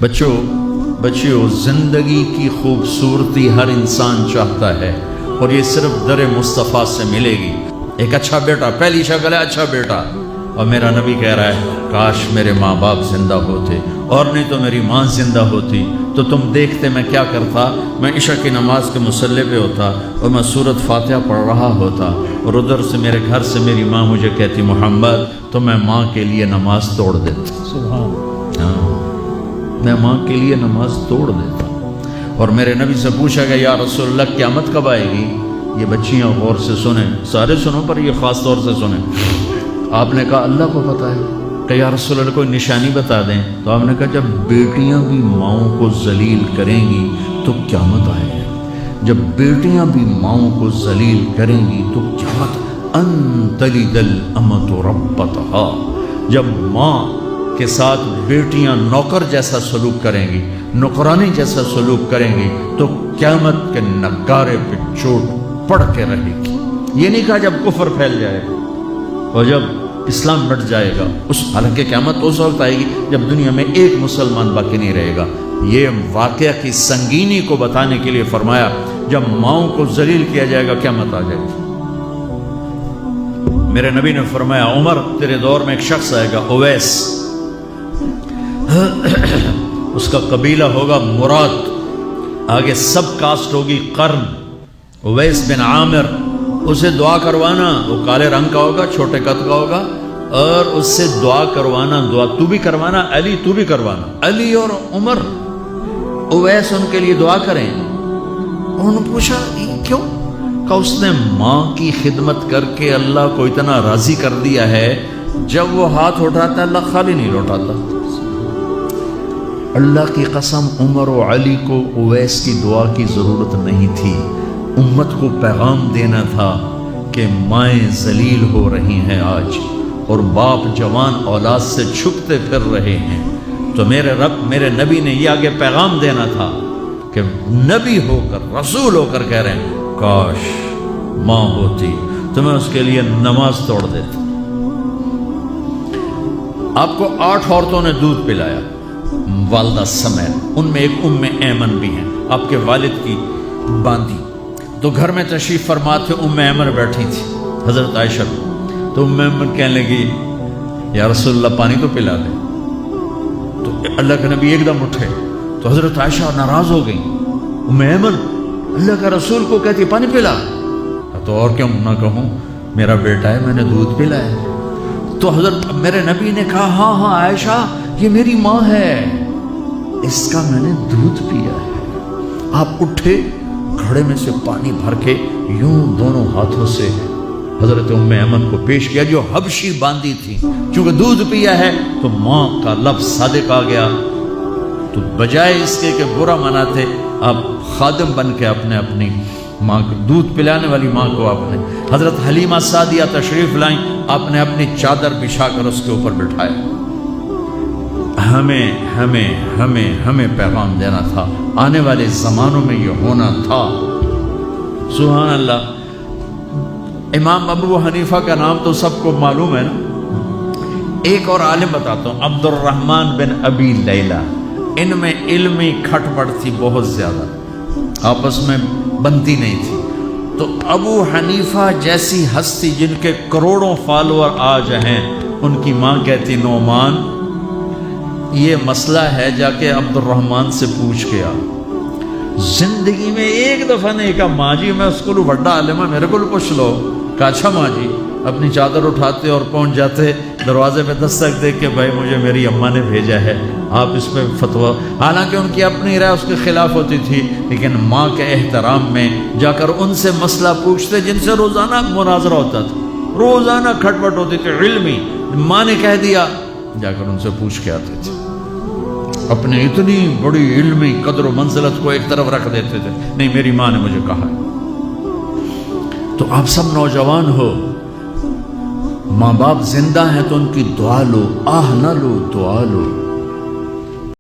بچیوں زندگی کی خوبصورتی ہر انسان چاہتا ہے، اور یہ صرف در مصطفیٰ سے ملے گی۔ ایک اچھا بیٹا، پہلی شکل ہے اچھا بیٹا، اور میرا نبی کہہ رہا ہے کاش میرے ماں باپ زندہ ہوتے، اور نہیں تو میری ماں زندہ ہوتی تو تم دیکھتے میں کیا کرتا۔ میں عشاء کی نماز کے مصلی پہ ہوتا اور میں سورۃ فاتحہ پڑھ رہا ہوتا، اور ادھر سے میرے گھر سے میری ماں مجھے کہتی محمد، تو میں ماں کے لیے نماز توڑ دیتا۔ سبحان، میں ماں کے لیے نماز توڑ دیتا۔ اور میرے نبی سے پوچھا گیا یا رسول اللہ قیامت کب آئے گی؟ یہ بچیاں غور سے سنیں، سارے سنو پر یہ خاص طور سے سنیں۔ آپ نے کہا اللہ کو پتہ ہے۔ کہ یا رسول اللہ کوئی نشانی بتا دیں۔ تو آپ نے کہا جب بیٹیاں بھی ماؤں کو ذلیل کریں گی تو قیامت آئے گی۔ جب بیٹیاں بھی ماؤں کو ذلیل کریں گی تو قیامت، ان تلد الامۃ ربتہا، جب ماں کے ساتھ بیٹیاں نوکر جیسا سلوک کریں گی، نوکرانی جیسا سلوک کریں گی تو قیامت کے نگارے پہ چوٹ پڑ کے رہے گی۔ یہ نہیں کہا جب کفر پھیل جائے گا اور جب اسلام مٹ جائے گا، حالانکہ قیامت اس وقت آئے گی جب دنیا میں ایک مسلمان باقی نہیں رہے گا۔ یہ واقعہ کی سنگینی کو بتانے کے لیے فرمایا جب ماؤں کو ذلیل کیا جائے گا قیامت آ جائے گی۔ میرے نبی نے فرمایا عمر تیرے دور میں ایک شخص آئے گا اویس، اس کا قبیلہ ہوگا مراد، آگے سب کاسٹ ہوگی قرن، اویس بن عامر، اسے دعا کروانا، وہ کالے رنگ کا ہوگا، چھوٹے قد کا ہوگا، اور اس سے دعا کروانا، دعا تو بھی کروانا علی، تو بھی کروانا، علی اور عمر، اویس ان کے لیے دعا کریں۔ انہوں نے پوچھا کیوں؟ کہ اس نے ماں کی خدمت کر کے اللہ کو اتنا راضی کر دیا ہے، جب وہ ہاتھ اٹھاتا اللہ خالی نہیں لوٹاتا۔ اللہ کی قسم عمر و علی کو اویس کی دعا کی ضرورت نہیں تھی، امت کو پیغام دینا تھا کہ مائیں ذلیل ہو رہی ہیں آج، اور باپ جوان اولاد سے چھپتے پھر رہے ہیں، تو میرے رب میرے نبی نے یہ آگے پیغام دینا تھا کہ نبی ہو کر رسول ہو کر کہہ رہے ہیں کاش ماں ہوتی تو میں اس کے لیے نماز توڑ دیتا۔ آپ کو 8 عورتوں نے دودھ پلایا والدہ سمیت، ان میں ایک ایمن بھی ہیں، آپ کے والد کی باندھی۔ تو گھر میں تشریف فرما تھے، ایمن بیٹھی تھی حضرت عائشہ، تو ایمن کہنے لگی یا رسول اللہ پانی تو پلا دے۔ تو اللہ کے نبی ایک دم اٹھے، تو حضرت عائشہ ناراض ہو گئی، ایمن اللہ کا رسول کو کہتی پانی پلا، تو اور کیوں نہ کہوں میرا بیٹا ہے، میں نے دودھ پلایا۔ تو حضرت میرے نبی نے کہا ہاں عائشہ یہ میری ماں ہے، اس کا میں نے دودھ پیا ہے۔ آپ اٹھے، گھڑے میں سے پانی بھر کے یوں دونوں ہاتھوں سے حضرت ایمن کو پیش کیا جو حبشی باندھی تھی، چونکہ دودھ پیا ہے تو ماں کا لفظ صادق آ گیا، تو بجائے اس کے کہ برا مناتے آپ خادم بن کے اپنی ماں کو دودھ پلانے والی ماں کو آپ نے، حضرت حلیمہ سعدیہ تشریف لائیں، آپ نے اپنی چادر بچھا کر اس کے اوپر بٹھایا۔ ہمیں پیغام دینا تھا، آنے والے زمانوں میں یہ ہونا تھا۔ سبحان اللہ۔ امام ابو حنیفہ کا نام تو سب کو معلوم ہے نا، ایک اور عالم بتاتا ہوں، عبد الرحمن بن ابی لیلہ، ان میں علمی کھٹ پٹ تھی بہت زیادہ، آپس میں بنتی نہیں تھی۔ تو ابو حنیفہ جیسی ہستی جن کے کروڑوں فالوور آج ہیں، ان کی ماں کہتی نعمان یہ مسئلہ ہے جا کے عبد الرحمن سے پوچھ کے آ۔ زندگی میں ایک دفعہ نہیں کہا ماں جی میں اس کو بڑا عالم ہے میرے کو پوچھ لو، کہا اچھا ماں جی، اپنی چادر اٹھاتے اور پہنچ جاتے، دروازے پہ دستک دے کے بھائی مجھے میری اماں نے بھیجا ہے، آپ اس پہ فتویٰ، حالانکہ ان کی اپنی رائے اس کے خلاف ہوتی تھی، لیکن ماں کے احترام میں جا کر ان سے مسئلہ پوچھتے جن سے روزانہ مناظرہ ہوتا تھا، روزانہ کھٹ پٹ ہوتی تھی علمی، ماں نے کہہ دیا جا کر ان سے پوچھ کے آتے تھے، اپنے اتنی بڑی علمی قدر و منزلت کو ایک طرف رکھ دیتے تھے، نہیں میری ماں نے مجھے کہا ہے۔ تو آپ سب نوجوان ہو، ماں باپ زندہ ہیں تو ان کی دعا لو، آہ نہ لو، دعا لو۔